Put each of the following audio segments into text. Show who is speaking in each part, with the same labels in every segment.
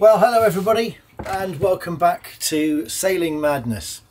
Speaker 1: Well, hello everybody and welcome back to Sailing Madness.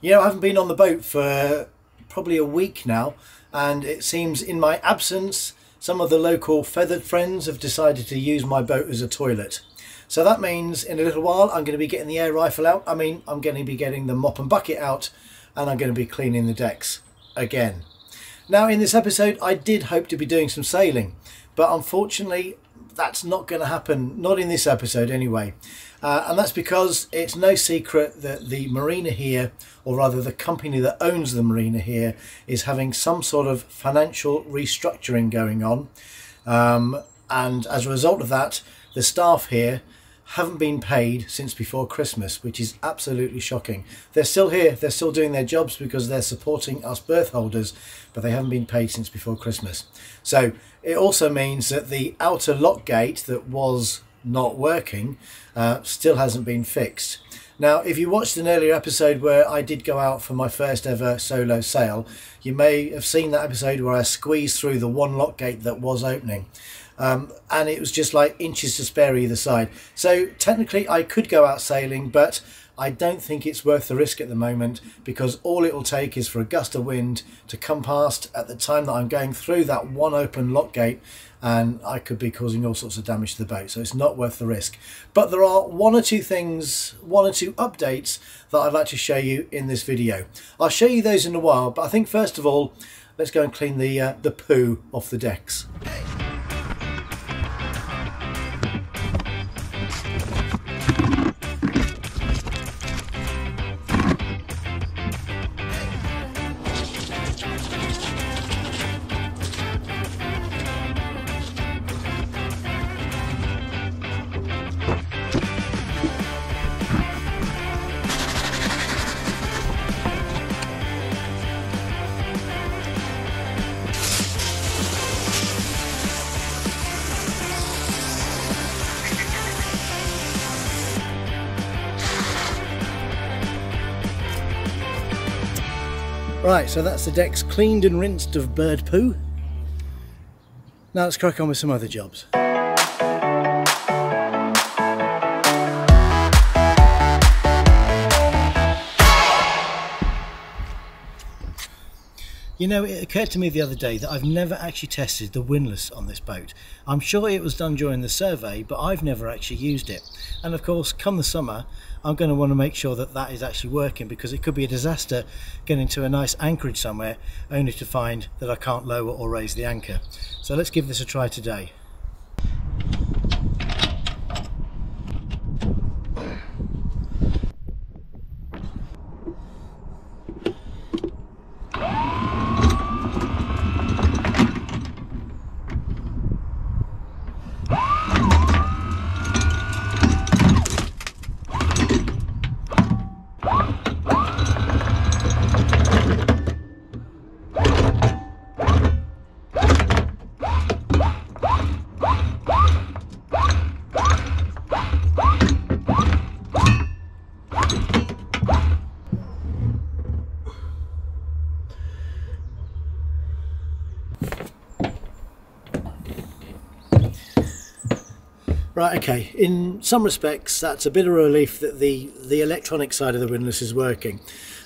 Speaker 1: You know, I haven't been on the boat for probably a week now, and it seems in my absence some of the local feathered friends have decided to use my boat as a toilet. So that means in a little while I'm going to be getting the air rifle out. I'm going to be getting the mop and bucket out, and I'm going to be cleaning the decks again. Now in this episode I did hope to be doing some sailing, but unfortunately that's not going to happen, not in this episode anyway. And that's because it's no secret that the marina here, or rather the company that owns the marina here, is having some sort of financial restructuring going on. And as a result of that, the staff here haven't been paid since before Christmas, which is absolutely shocking. They're still here, they're still doing their jobs because they're supporting us berth holders, but they haven't been paid since before Christmas. So it also means that the outer lock gate that was not working still hasn't been fixed. Now, if you watched an earlier episode where I did go out for my first ever solo sail, you may have seen that episode where I squeezed through the one lock gate that was opening. And it was just like inches to spare either side. So technically I could go out sailing, but I don't think it's worth the risk at the moment, because all it will take is for a gust of wind to come past at the time that I'm going through that one open lock gate, and I could be causing all sorts of damage to the boat. So it's not worth the risk. But there are one or two updates that I'd like to show you in this video. I'll show you those in a while, but I think first of all let's go and clean the poo off the decks. Right, so that's the decks cleaned and rinsed of bird poo. Now let's crack on with some other jobs. You know, it occurred to me the other day that I've never actually tested the windlass on this boat. I'm sure it was done during the survey, but I've never actually used it. And of course, come the summer, I'm going to want to make sure that that is actually working, because it could be a disaster getting to a nice anchorage somewhere only to find that I can't lower or raise the anchor. So let's give this a try today. Right, okay, in some respects that's a bit of a relief that the electronic side of the windlass is working.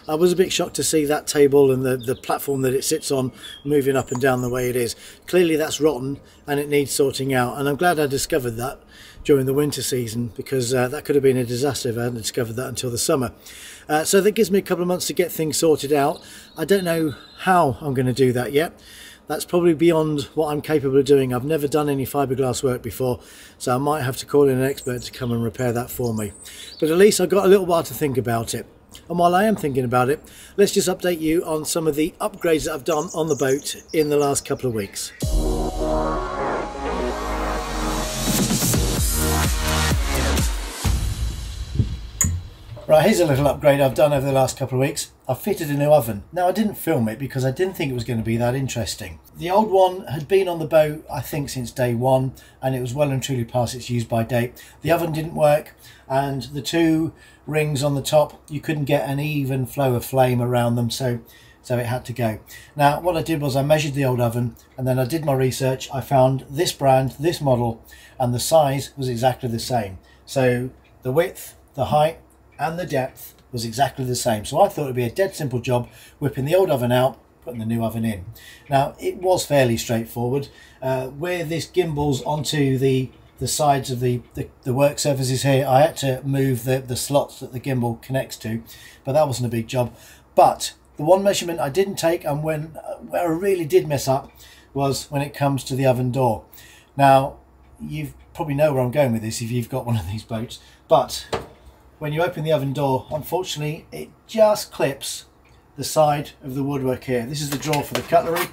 Speaker 1: I was a bit shocked to see that table and the platform that it sits on moving up and down the way it is. Clearly that's rotten and it needs sorting out, and I'm glad I discovered that during the winter season, because that could have been a disaster if I hadn't discovered that until the summer. So that gives me a couple of months to get things sorted out. I don't know how I'm going to do that yet. That's probably beyond what I'm capable of doing. I've never done any fiberglass work before, so I might have to call in an expert to come and repair that for me. But at least I've got a little while to think about it. And while I am thinking about it, let's just update you on some of the upgrades that I've done on the boat in the last couple of weeks. Right, here's a little upgrade I've done over the last couple of weeks. I've fitted a new oven. Now, I didn't film it because I didn't think it was going to be that interesting. The old one had been on the boat, I think, since day one, and it was well and truly past its use by date. The oven didn't work, and the two rings on the top, you couldn't get an even flow of flame around them, so it had to go. Now, what I did was I measured the old oven, and then I did my research. I found this brand, this model, and the size was exactly the same. So the width, the height and the depth was exactly the same. So I thought it would be a dead simple job whipping the old oven out, putting the new oven in. Now it was fairly straightforward. Where this gimbal's onto the sides of the work surfaces here, I had to move the slots that the gimbal connects to, but that wasn't a big job. But the one measurement I didn't take, and where I really did mess up, was when it comes to the oven door. Now you probably know where I'm going with this if you've got one of these boats, but when you open the oven door, unfortunately it just clips the side of the woodwork here. This is the drawer for the cutlery,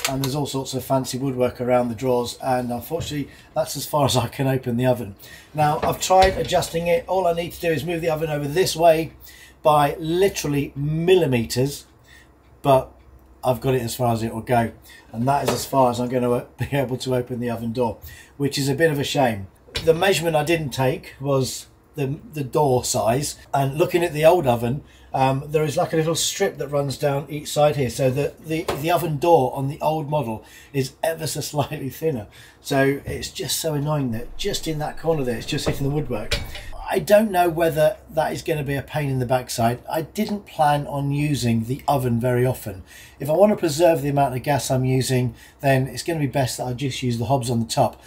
Speaker 1: and there's all sorts of fancy woodwork around the drawers, and unfortunately that's as far as I can open the oven. Now I've tried adjusting it. All I need to do is move the oven over this way by literally millimeters, but I've got it as far as it will go, and that is as far as I'm going to be able to open the oven door, which is a bit of a shame. The measurement I didn't take was the door size, and looking at the old oven, there is like a little strip that runs down each side here, so that the oven door on the old model is ever so slightly thinner. So it's just so annoying that just in that corner there, it's just hitting the woodwork. I don't know whether that is going to be a pain in the backside. I didn't plan on using the oven very often. If I want to preserve the amount of gas I'm using, then it's going to be best that I just use the hobs on the top.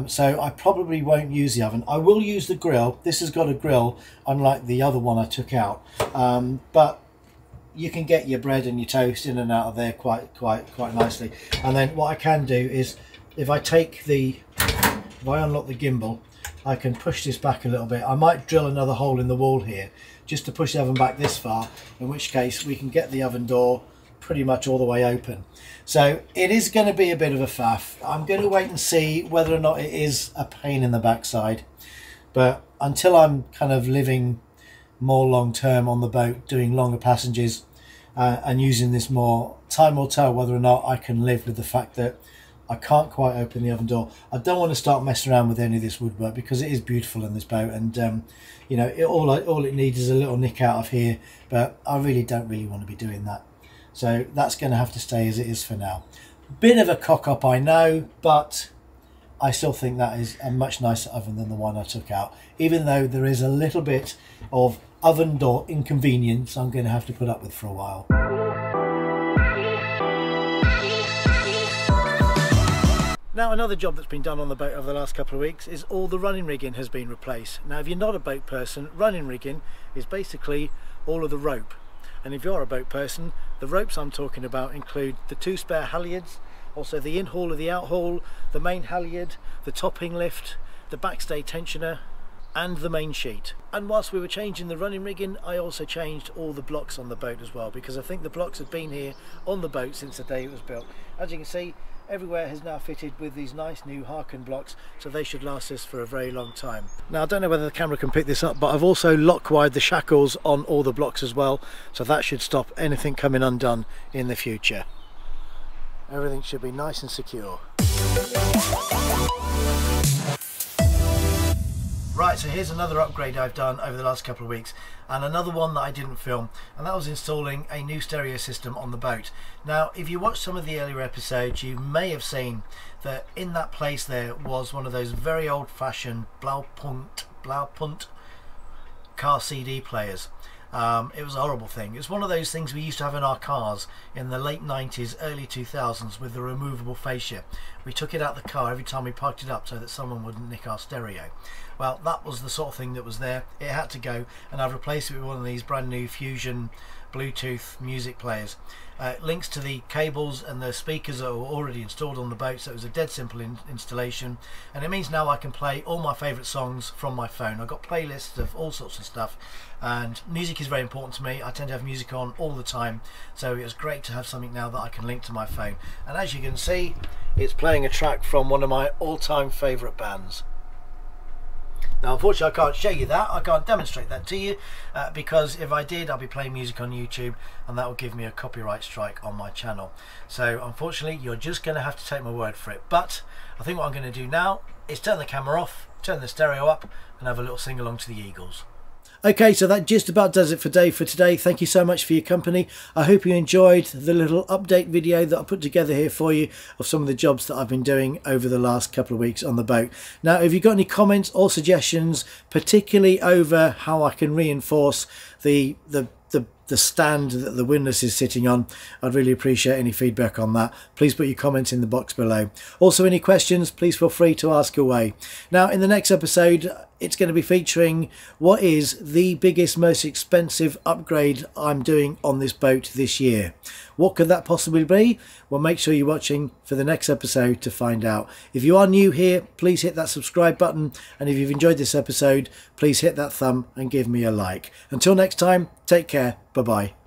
Speaker 1: So I probably won't use the oven. I will use the grill. This has got a grill, unlike the other one I took out. But you can get your bread and your toast in and out of there quite nicely. And then what I can do is, if I unlock the gimbal, I can push this back a little bit. I might drill another hole in the wall here just to push the oven back this far, in which case we can get the oven door pretty much all the way open. So it is going to be a bit of a faff. I'm going to wait and see whether or not it is a pain in the backside, but until I'm kind of living more long term on the boat, doing longer passages and using this more, time will tell whether or not I can live with the fact that I can't quite open the oven door. I don't want to start messing around with any of this woodwork because it is beautiful in this boat, and you know, all it needs is a little nick out of here, but I really don't want to be doing that. So that's going to have to stay as it is for now. Bit of a cock up, I know, but I still think that is a much nicer oven than the one I took out, even though there is a little bit of oven door inconvenience I'm going to have to put up with for a while. Now, another job that's been done on the boat over the last couple of weeks is all the running rigging has been replaced. Now, if you're not a boat person, running rigging is basically all of the rope. And if you're a boat person, the ropes I'm talking about include the 2 spare halyards, also the in-haul or the out-haul, the main halyard, the topping lift, the backstay tensioner, and the main sheet. And whilst we were changing the running rigging, I also changed all the blocks on the boat as well, because I think the blocks have been here on the boat since the day it was built. As you can see, everywhere has now fitted with these nice new Harken blocks, so they should last us for a very long time. Now, I don't know whether the camera can pick this up, but I've also lock-wired the shackles on all the blocks as well, so that should stop anything coming undone in the future. Everything should be nice and secure. Right, so here's another upgrade I've done over the last couple of weeks, and another one that I didn't film, and that was installing a new stereo system on the boat. Now, if you watched some of the earlier episodes, you may have seen that in that place there was one of those very old-fashioned Blaupunkt car CD players. It was a horrible thing. It's one of those things we used to have in our cars in the late 90s, early 2000s with the removable fascia. We took it out the car every time we parked it up so that someone wouldn't nick our stereo. Well, that was the sort of thing that was there. It had to go, and I've replaced it with one of these brand new Fusion Bluetooth music players. Links to the cables and the speakers are already installed on the boat, so it was a dead simple installation, and it means now I can play all my favourite songs from my phone. I've got playlists of all sorts of stuff, and music is very important to me. I tend to have music on all the time, so it was great to have something now that I can link to my phone. And as you can see, it's playing a track from one of my all-time favourite bands. Now, unfortunately, I can't show you that, I can't demonstrate that to you, because if I did, I'll be playing music on YouTube, and that will give me a copyright strike on my channel. So unfortunately, you're just going to have to take my word for it. But I think what I'm going to do now is turn the camera off, turn the stereo up, and have a little sing along to the Eagles. Okay, so that just about does it for today. Thank you so much for your company. I hope you enjoyed the little update video that I put together here for you of some of the jobs that I've been doing over the last couple of weeks on the boat. Now, if you've got any comments or suggestions, particularly over how I can reinforce the stand that the windlass is sitting on, I'd really appreciate any feedback on that. Please put your comments in the box below. Also, any questions, please feel free to ask away. Now, in the next episode, it's going to be featuring what is the biggest, most expensive upgrade I'm doing on this boat this year. What could that possibly be? Well, make sure you're watching for the next episode to find out. If you are new here, please hit that subscribe button. And if you've enjoyed this episode, please hit that thumb and give me a like. Until next time, take care. Bye-bye.